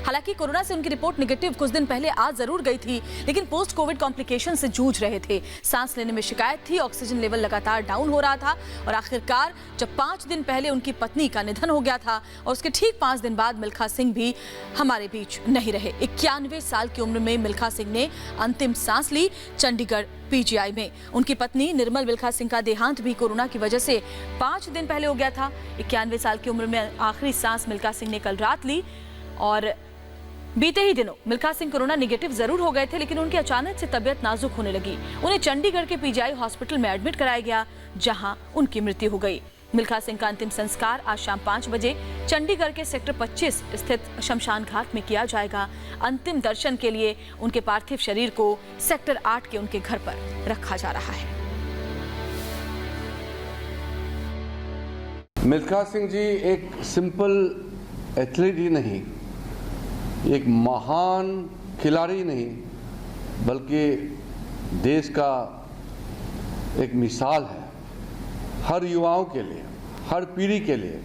हालांकि कोरोना से उनकी रिपोर्ट नेगेटिव कुछ दिन पहले आज जरूर गई थी, लेकिन पोस्ट कोविड कॉम्प्लिकेशन से जूझ रहे थे। सांस लेने में शिकायत थी, ऑक्सीजन लेवल लगातार डाउन हो रहा था और आखिरकार जब 5 दिन पहले उनकी पत्नी का निधन हो गया था और उसके ठीक 5 दिन बाद मिल्खा सिंह भी हमारे बीच नहीं रहे। 91 साल की उम्र में मिल्खा सिंह ने अंतिम सांस ली चंडीगढ़ पीजीआई में। उनकी पत्नी निर्मल मिल्खा सिंह का देहांत भी कोरोना की वजह से 5 दिन पहले हो गया था। 91 साल की उम्र में आखिरी सांस मिल्खा सिंह ने कल रात ली और बीते ही दिनों मिल्खा सिंह कोरोना नेगेटिव जरूर हो गए थे, लेकिन उनकी अचानक से तबीयत नाजुक होने लगी। उन्हें चंडीगढ़ के पीजीआई हॉस्पिटल में एडमिट कराया गया, जहां उनकी मृत्यु हो गई। मिल्खा सिंह का अंतिम संस्कार आज शाम 5 बजे चंडीगढ़ के सेक्टर 25 स्थित शमशान घाट में किया जाएगा। अंतिम दर्शन के लिए उनके पार्थिव शरीर को सेक्टर 8 के उनके घर पर रखा जा रहा है। मिल्खा सिंह जी एक सिंपल एथलीट ही नहीं, एक महान खिलाड़ी नहीं, बल्कि देश का एक मिसाल है। हर युवाओं के लिए, हर पीढ़ी के लिए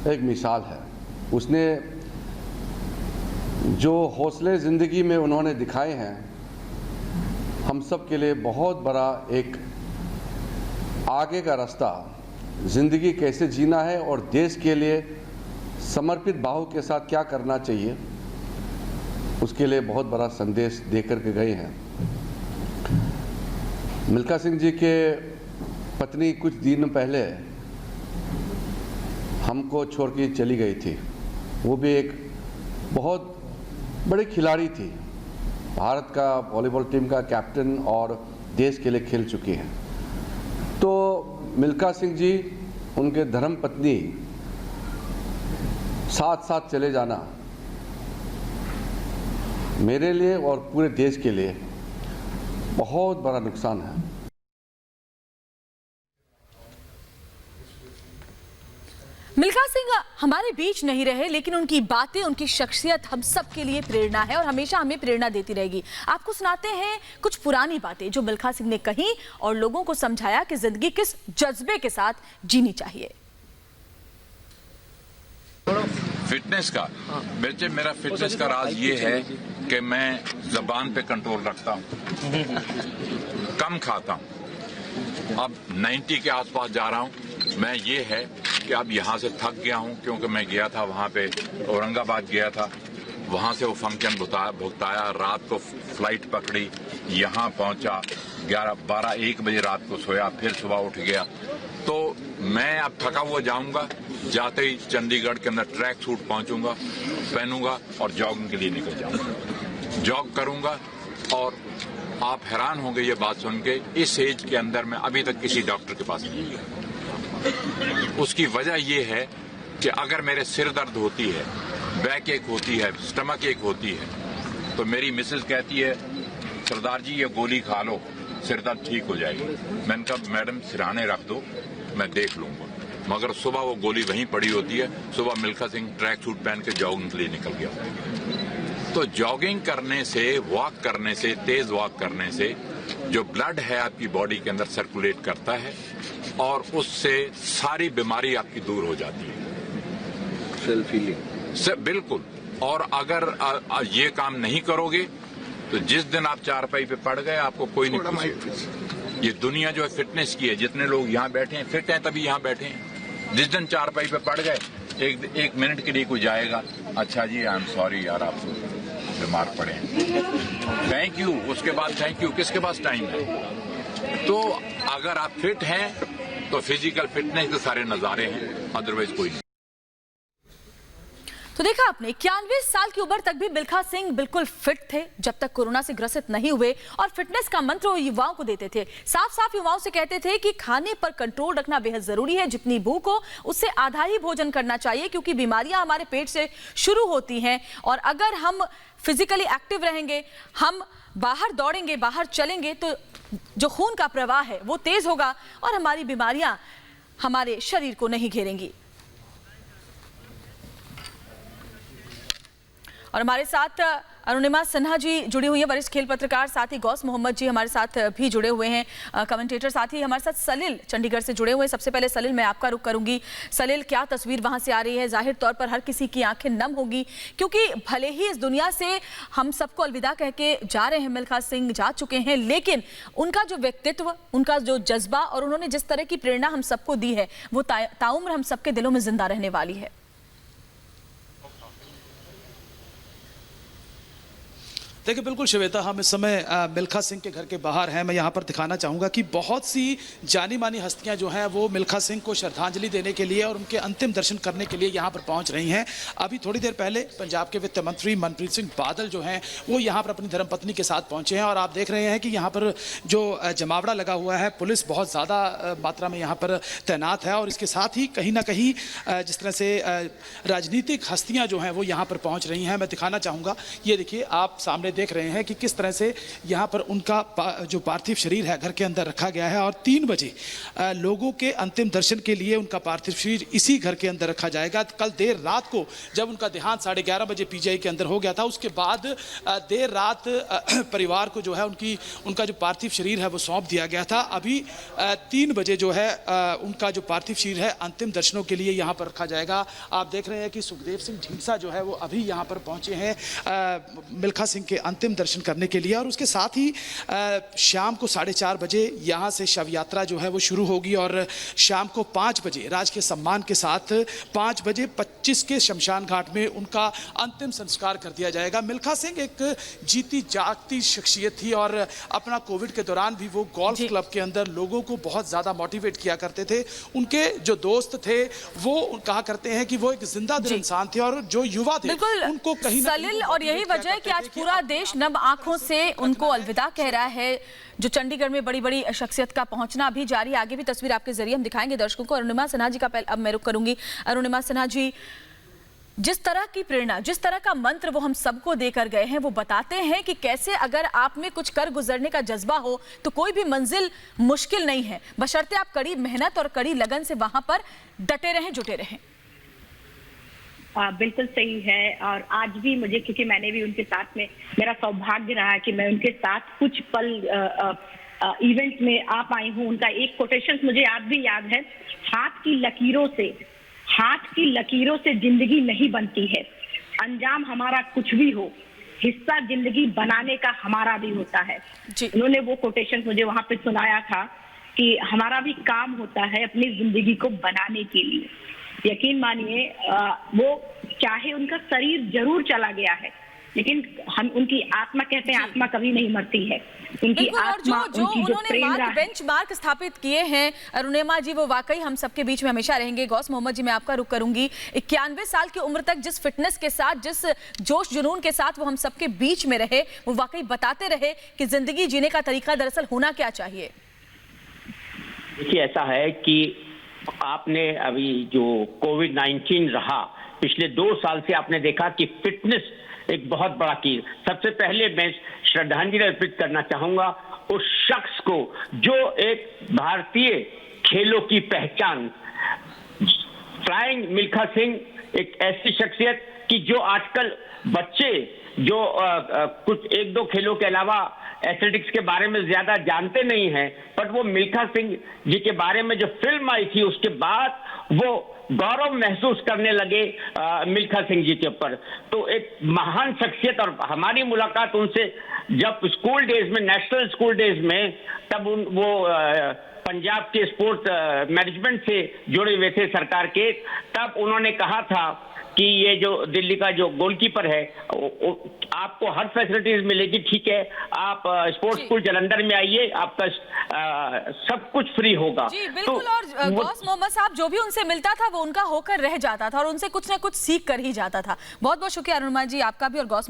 एक मिसाल है। उसने जो हौसले ज़िंदगी में उन्होंने दिखाए हैं, हम सब के लिए बहुत बड़ा एक आगे का रास्ता, ज़िंदगी कैसे जीना है और देश के लिए समर्पित भाव के साथ क्या करना चाहिए, उसके लिए बहुत बड़ा संदेश देकर के गए हैं। मिल्खा सिंह जी के पत्नी कुछ दिन पहले हमको छोड़ के चली गई थी। वो भी एक बहुत बड़ी खिलाड़ी थी, भारत का वॉलीबॉल टीम का कैप्टन और देश के लिए खेल चुकी हैं। तो मिल्खा सिंह जी, उनके धर्म पत्नी साथ साथ चले जाना मेरे लिए और पूरे देश के लिए बहुत बड़ा नुकसान है। मिल्खा सिंह हमारे बीच नहीं रहे, लेकिन उनकी बातें, उनकी शख्सियत हम सब के लिए प्रेरणा है और हमेशा हमें प्रेरणा देती रहेगी। आपको सुनाते हैं कुछ पुरानी बातें जो मिल्खा सिंह ने कही और लोगों को समझाया कि जिंदगी किस जज्बे के साथ जीनी चाहिए। फिटनेस का मेरा फिटनेस का राज ये है कि मैं जबान पे कंट्रोल रखता हूँ, कम खाता हूँ। अब 90 के आसपास जा रहा हूँ। मैं ये है कि अब यहाँ से थक गया हूँ, क्योंकि मैं गया था वहाँ पे, औरंगाबाद गया था, वहाँ से वो फंक्शन भुगताया, रात को फ्लाइट पकड़ी, यहाँ पहुँचा, 11-12-1 बजे रात को सोया, फिर सुबह उठ गया। तो मैं अब थका हुआ जाऊंगा, जाते ही चंडीगढ़ के अंदर ट्रैक सूट पहुंचूंगा, पहनूंगा और जॉगिंग के लिए निकल जाऊंगा। जॉग करूंगा और आप हैरान होंगे ये बात सुन के, इस एज के अंदर मैं अभी तक किसी डॉक्टर के पास नहीं गया। उसकी वजह यह है कि अगर मेरे सिर दर्द होती है, बैक एक होती है, स्टमक एक होती है, तो मेरी मिसेज कहती है सरदार जी ये गोली खा लो, सिर दर्द ठीक हो जाएगी। मैंने कहा मैडम सिरहाने रख दो, मैं देख लूंगा। मगर सुबह वो गोली वहीं पड़ी होती है। सुबह मिल्खा सिंह ट्रैक सूट पहन के जॉगिंग के लिए निकल गया। तो जॉगिंग करने से, वॉक करने से, तेज वॉक करने से जो ब्लड है आपकी बॉडी के अंदर सर्कुलेट करता है और उससे सारी बीमारी आपकी दूर हो जाती है। सेल्फ हीलिंग से बिल्कुल। और अगर ये काम नहीं करोगे तो जिस दिन आप चारपाई पे पड़ गए आपको कोई नहीं पूछेगा। ये दुनिया जो है फिटनेस की है, जितने लोग यहाँ बैठे हैं फिट हैं तभी यहाँ बैठे हैं। जिस दिन चारपाई पे पड़ गए, एक मिनट के लिए कोई जाएगा, अच्छा जी आई एम सॉरी यार आप बीमार पड़े हैं, थैंक यू, उसके बाद थैंक यू, किसके पास टाइम है? तो अगर आप फिट हैं तो फिजिकल फिटनेस के सारे नजारे हैं, अदरवाइज कोई नहीं। तो देखा आपने, 91 साल की उम्र तक भी मिल्खा सिंह बिल्कुल फिट थे जब तक कोरोना से ग्रसित नहीं हुए और फिटनेस का मंत्र वो युवाओं को देते थे। साफ साफ युवाओं से कहते थे कि खाने पर कंट्रोल रखना बेहद जरूरी है, जितनी भूख हो उससे आधा ही भोजन करना चाहिए, क्योंकि बीमारियां हमारे पेट से शुरू होती हैं और अगर हम फिजिकली एक्टिव रहेंगे, हम बाहर दौड़ेंगे, बाहर चलेंगे, तो जो खून का प्रवाह है वो तेज होगा और हमारी बीमारियां हमारे शरीर को नहीं घेरेंगी। और हमारे साथ अरुणिमा सिन्हा जी जुड़ी हुई है, वरिष्ठ खेल पत्रकार, साथ ही गौस मोहम्मद जी हमारे साथ भी जुड़े हुए हैं कमेंटेटर, साथ ही हमारे साथ सलील चंडीगढ़ से जुड़े हुए हैं। सबसे पहले सलील, मैं आपका रुख करूंगी। सलील, क्या तस्वीर वहां से आ रही है? जाहिर तौर पर हर किसी की आंखें नम होगी, क्योंकि भले ही इस दुनिया से हम सबको अलविदा कह के जा रहे हैं, मिल्खा सिंह जा चुके हैं, लेकिन उनका जो व्यक्तित्व, उनका जो जज्बा और उन्होंने जिस तरह की प्रेरणा हम सबको दी है, वो ताउम्र हम सबके दिलों में जिंदा रहने वाली है। देखिए, बिल्कुल श्वेता, हम इस समय मिल्खा सिंह के घर के बाहर हैं। मैं यहाँ पर दिखाना चाहूँगा कि बहुत सी जानी मानी हस्तियाँ जो हैं वो मिल्खा सिंह को श्रद्धांजलि देने के लिए और उनके अंतिम दर्शन करने के लिए यहाँ पर पहुँच रही हैं। अभी थोड़ी देर पहले पंजाब के वित्त मंत्री मनप्रीत सिंह बादल जो हैं वो यहाँ पर अपनी धर्मपत्नी के साथ पहुँचे हैं और आप देख रहे हैं कि यहाँ पर जो जमावड़ा लगा हुआ है, पुलिस बहुत ज़्यादा मात्रा में यहाँ पर तैनात है और इसके साथ ही कहीं ना कहीं जिस तरह से राजनीतिक हस्तियाँ जो हैं वो यहाँ पर पहुँच रही हैं। मैं दिखाना चाहूँगा, ये देखिए, आप सामने देख रहे हैं कि किस तरह से यहाँ पर उनका जो पार्थिव शरीर है घर के अंदर रखा गया है और 3 बजे लोगों के अंतिम दर्शन के लिए उनका पार्थिव शरीर इसी घर के अंदर रखा जाएगा। कल देर रात को जब उनका देहांत 11:30 बजे पीजीआई के अंदर हो गया था, उसके बाद देर रात परिवार को जो है उनका जो पार्थिव शरीर है वो सौंप दिया गया था। अभी 3 बजे जो है उनका जो पार्थिव शरीर है अंतिम दर्शनों के लिए यहाँ पर रखा जाएगा। आप देख रहे हैं कि सुखदेव सिंह ढींसा जो है वो अभी यहाँ पर पहुँचे हैं मिल्खा सिंह के अंतिम दर्शन करने के लिए और उसके साथ ही शाम को 4:30 बजे यहाँ से शव यात्रा जो है वो शुरू होगी और शाम को 5 बजे राजकीय सम्मान के साथ 5:25 के शमशान घाट में उनका अंतिम संस्कार कर दिया जाएगा। मिल्खा सिंह एक जीती जागती शख्सियत थी और अपना कोविड के दौरान भी वो गोल्फ क्लब के अंदर लोगों को बहुत ज़्यादा मोटिवेट किया करते थे। उनके जो दोस्त थे वो कहा करते हैं कि वो एक जिंदा दिल इंसान थे और जो युवा थे उनको कहीं ना सलील, और यही वजह है कि आज पूरा देश नम आंखों से उनको अलविदा कह रहा है। जो चंडीगढ़ में बड़ी बड़ी शख्सियत का पहुंचना भी जारी है। आगे भी तस्वीर आपके जरिए हम दिखाएंगे दर्शकों को। अरुणिमा सिन्हा जी का अब मैं रुख करूंगी। अरुणिमा सिन्हा जी, जिस तरह की प्रेरणा, जिस तरह का मंत्र वो हम सबको देकर गए हैं, वो बताते हैं कि कैसे अगर आप में कुछ कर गुजरने का जज्बा हो तो कोई भी मंजिल मुश्किल नहीं है, बशर्ते आप कड़ी मेहनत और कड़ी लगन से वहां पर डटे रहें, जुटे रहें। बिल्कुल सही है। और आज भी मुझे, क्योंकि मैंने भी उनके साथ में, मेरा सौभाग्य रहा है कि मैं उनके साथ कुछ पल इवेंट में आ पाई हूँ। उनका एक कोटेशन मुझे आज भी याद है, हाथ की लकीरों से जिंदगी नहीं बनती है, अंजाम हमारा कुछ भी हो, हिस्सा जिंदगी बनाने का हमारा भी होता है। उन्होंने वो कोटेशन मुझे वहां पे सुनाया था कि हमारा भी काम होता है अपनी जिंदगी को बनाने के लिए। यकीन मानिए, वो चाहे उनका शरीर जरूर चला गया है, लेकिन हम उनकी आत्मा, कहते हैं आत्मा कभी नहीं मरती है। उनकी आत्मा, उनकी जो प्रेरणा, बेंचमार्क स्थापित किए हैं अरुणिमा जी, वो वाकई हम सबके बीच में हमेशा रहेंगे। गौस मोहम्मद जी, मैं आपका रुख करूंगी। 91 साल की उम्र तक जिस फिटनेस के साथ, जिस जोश जुनून के साथ वो हम सबके बीच में रहे, वो वाकई बताते रहे कि जिंदगी जीने का तरीका दरअसल होना क्या चाहिए। देखिए, ऐसा है कि आपने अभी जो कोविड-19 रहा, पिछले 2 साल से आपने देखा कि फिटनेस एक बहुत बड़ा की। सबसे पहले मैं श्रद्धांजलि अर्पित करना चाहूंगा उस शख्स को जो एक भारतीय खेलों की पहचान, फ्लाइंग मिल्खा सिंह, एक ऐसी शख्सियत कि जो आजकल बच्चे जो कुछ 1-2 खेलों के अलावा एथलेटिक्स के बारे में ज्यादा जानते नहीं हैं, पर वो मिल्खा सिंह जी के बारे में जो फिल्म आई थी उसके बाद वो गौरव महसूस करने लगे मिल्खा सिंह जी के ऊपर। तो एक महान शख्सियत, और हमारी मुलाकात उनसे जब स्कूल डेज में, नेशनल स्कूल डेज में, तब वो पंजाब के स्पोर्ट्स मैनेजमेंट से जुड़े हुए थे सरकार के, तब उन्होंने कहा था कि ये जो दिल्ली का जो गोलकीपर है आपको हर फैसिलिटीज मिलेगी, ठीक है, आप स्पोर्ट्स स्कूल जालंधर में आइए, आपका सब कुछ फ्री होगा। जी बिल्कुल। तो और गौस मोहम्मद साहब, जो भी उनसे मिलता था वो उनका होकर रह जाता था और उनसे कुछ ना कुछ सीख कर ही जाता था। बहुत बहुत शुक्रिया अरुणिमा जी आपका भी और गौस